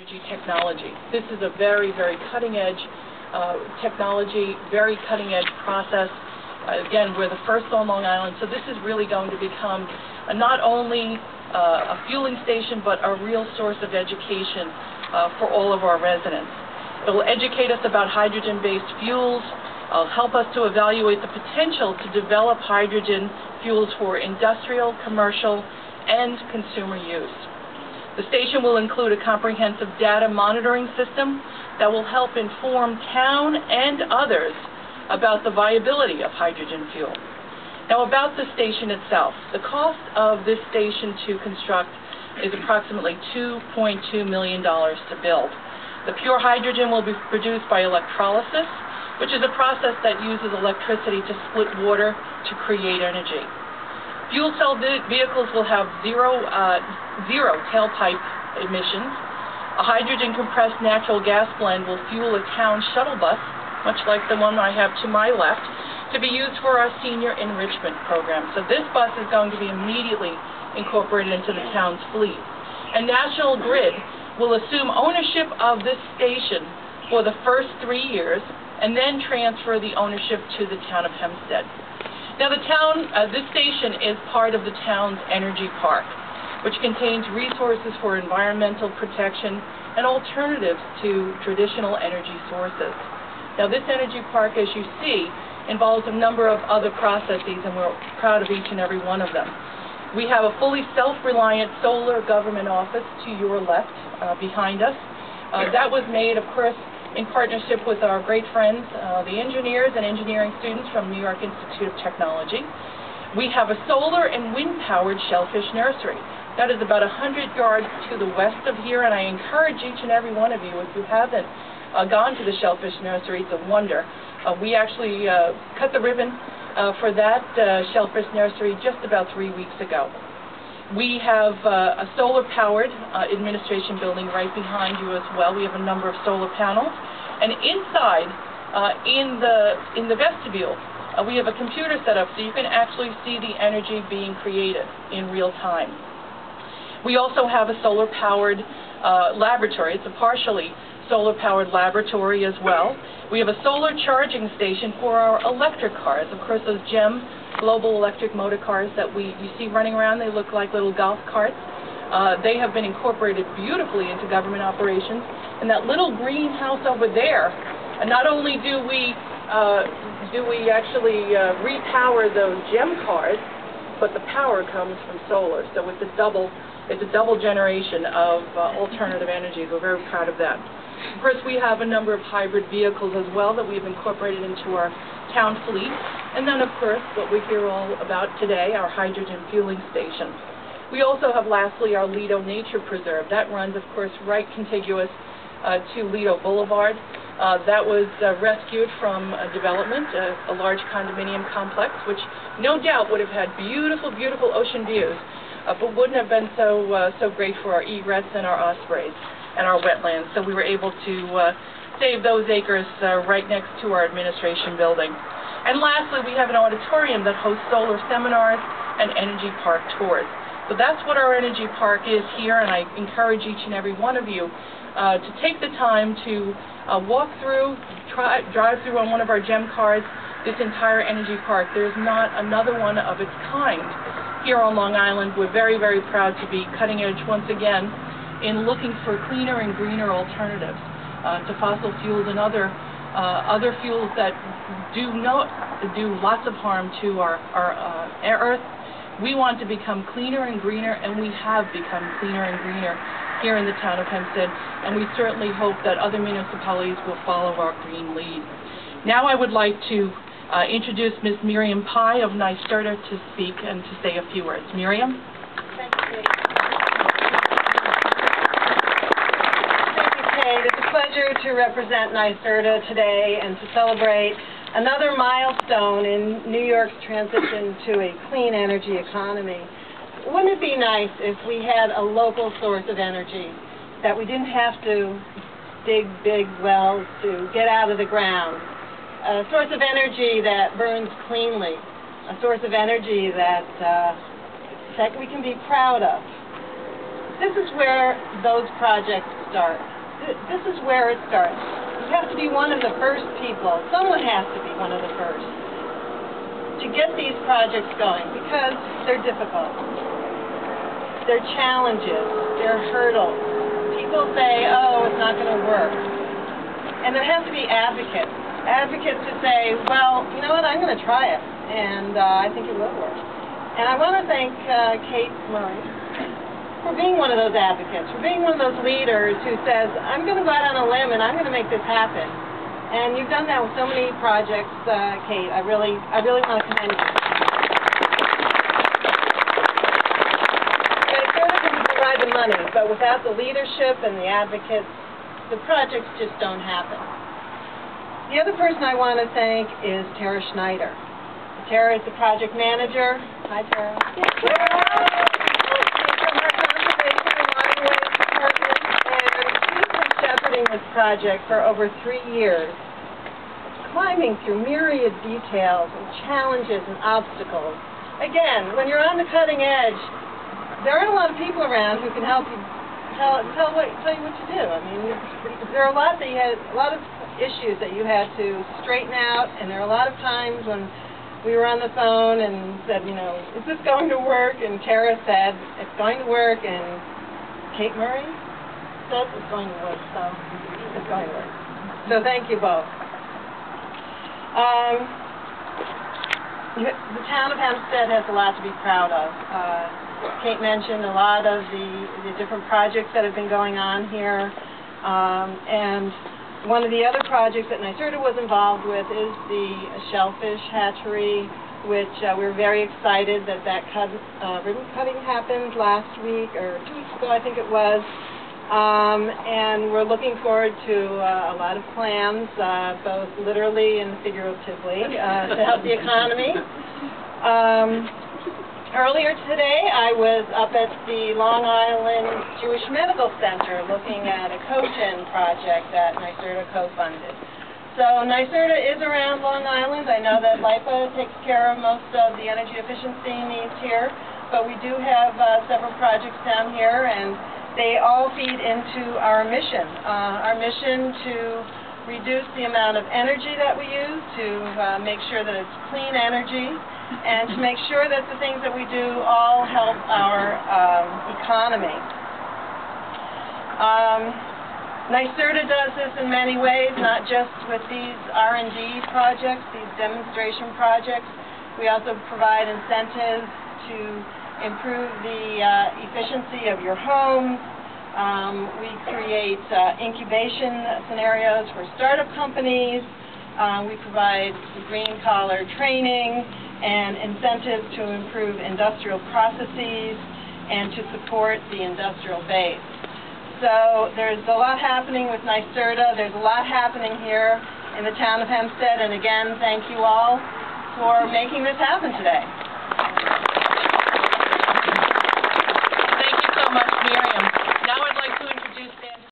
energy technology. This is a very, very cutting-edge technology, very cutting-edge process. Again, we're the first on Long Island, so this is really going to become not only a fueling station, but a real source of education for all of our residents. It will educate us about hydrogen-based fuels, help us to evaluate the potential to develop hydrogen fuels for industrial, commercial, and consumer use. The station will include a comprehensive data monitoring system that will help inform town and others about the viability of hydrogen fuel. Now, about the station itself, the cost of this station to construct is approximately $2.2 million to build. The pure hydrogen will be produced by electrolysis, which is a process that uses electricity to split water to create energy. Fuel cell vehicles will have zero tailpipe emissions. A hydrogen compressed natural gas blend will fuel a town shuttle bus, much like the one I have to my left, to be used for our senior enrichment program. So this bus is going to be immediately incorporated into the town's fleet. And National Grid will assume ownership of this station for the first 3 years and then transfer the ownership to the town of Hempstead. Now this station is part of the town's energy park, which contains resources for environmental protection and alternatives to traditional energy sources. Now this energy park, as you see, involves a number of other processes, and we're proud of each and every one of them. We have a fully self-reliant solar government office to your left, behind us. That was made, of course, in partnership with our great friends, the engineers and engineering students from New York Institute of Technology. We have a solar and wind-powered shellfish nursery. That is about 100 yards to the west of here, and I encourage each and every one of you, if you haven't gone to the shellfish nursery, it's a wonder. We actually cut the ribbon for that shellfish nursery just about 3 weeks ago. We have a solar-powered administration building right behind you as well. We have a number of solar panels. And inside, in the vestibule, we have a computer set up so you can actually see the energy being created in real time. We also have a solar-powered laboratory. It's a partially solar-powered laboratory as well. We have a solar charging station for our electric cars. Of course, those GEM global electric motor cars that you see running around, they look like little golf carts. They have been incorporated beautifully into government operations. And that little greenhouse over there, not only do we actually repower those GEM cars, but the power comes from solar. So it's a double generation of alternative energies. We're very proud of that. Of course, we have a number of hybrid vehicles as well that we've incorporated into our town fleet. And then, of course, what we hear all about today, our hydrogen fueling station. We also have, lastly, our Lido Nature Preserve. That runs, of course, right contiguous to Lido Boulevard. That was rescued from development, a large condominium complex, which no doubt would have had beautiful, beautiful ocean views, but wouldn't have been so great for our egrets and our ospreys and our wetlands. So we were able to save those acres right next to our administration building. And lastly, we have an auditorium that hosts solar seminars and energy park tours. So that's what our energy park is here, and I encourage each and every one of you to take the time to walk through, drive through on one of our GEM cars, this entire energy park. There's not another one of its kind here on Long Island. We're very, very proud to be cutting edge once again in looking for cleaner and greener alternatives to fossil fuels and other fuels that do lots of harm to our Earth. We want to become cleaner and greener, and we have become cleaner and greener here in the town of Hempstead, and we certainly hope that other municipalities will follow our green lead. Now I would like to introduce Ms. Miriam Pai of NYSERDA to speak and to say a few words. Miriam? Thank you, Kate. It's a pleasure to represent NYSERDA today and to celebrate another milestone in New York's transition to a clean energy economy. Wouldn't it be nice if we had a local source of energy, that we didn't have to dig big wells to get out of the ground? A source of energy that burns cleanly, a source of energy that we can be proud of. This is where those projects start. This is where it starts. You have to be one of the first people. Someone has to be one of the first to get these projects going because they're difficult. They're challenges. They're hurdles. People say, oh, it's not going to work. And there have to be advocates. Advocates to say, well, you know what, I'm going to try it, and I think it will work. And I want to thank Kate Murray for being one of those advocates, for being one of those leaders who says, I'm going to go out on a limb and I'm going to make this happen. And you've done that with so many projects, Kate. I really want to commend you. NYSERDA can provide the money, but without the leadership and the advocates, the projects just don't happen. The other person I want to thank is Tara Schneider. Tara is the project manager. Hi, Tara. She's from our Conservation and Waterways Department, and she's been shepherding this project for over 3 years, climbing through myriad details and challenges and obstacles. Again, when you're on the cutting edge, there aren't a lot of people around who can help you tell you what to do. I mean, there are a lot of issues that you had to straighten out, and there are a lot of times when we were on the phone and said, you know, is this going to work? And Tara said, it's going to work, and Kate Murray says it's going to work, so it's going to work. So thank you both. The town of Hempstead has a lot to be proud of. Kate mentioned a lot of the different projects that have been going on here, and one of the other projects that NYSERDA was involved with is the shellfish hatchery, which we're very excited that ribbon cutting happened last week, or 2 weeks ago I think it was, and we're looking forward to a lot of plans, both literally and figuratively, to help the economy. Earlier today, I was up at the Long Island Jewish Medical Center looking at a cogen project that NYSERDA co-funded. So NYSERDA is around Long Island. I know that LIPA takes care of most of the energy efficiency needs here, but we do have several projects down here, and they all feed into our mission. Our mission to reduce the amount of energy that we use, to make sure that it's clean energy, and to make sure that the things that we do all help our economy. NYSERDA does this in many ways, not just with these R&D projects, these demonstration projects. We also provide incentives to improve the efficiency of your homes. We create incubation scenarios for startup companies. We provide green-collar training and incentives to improve industrial processes and to support the industrial base. So there's a lot happening with NYSERDA. There's a lot happening here in the town of Hempstead, and again, thank you all for making this happen today.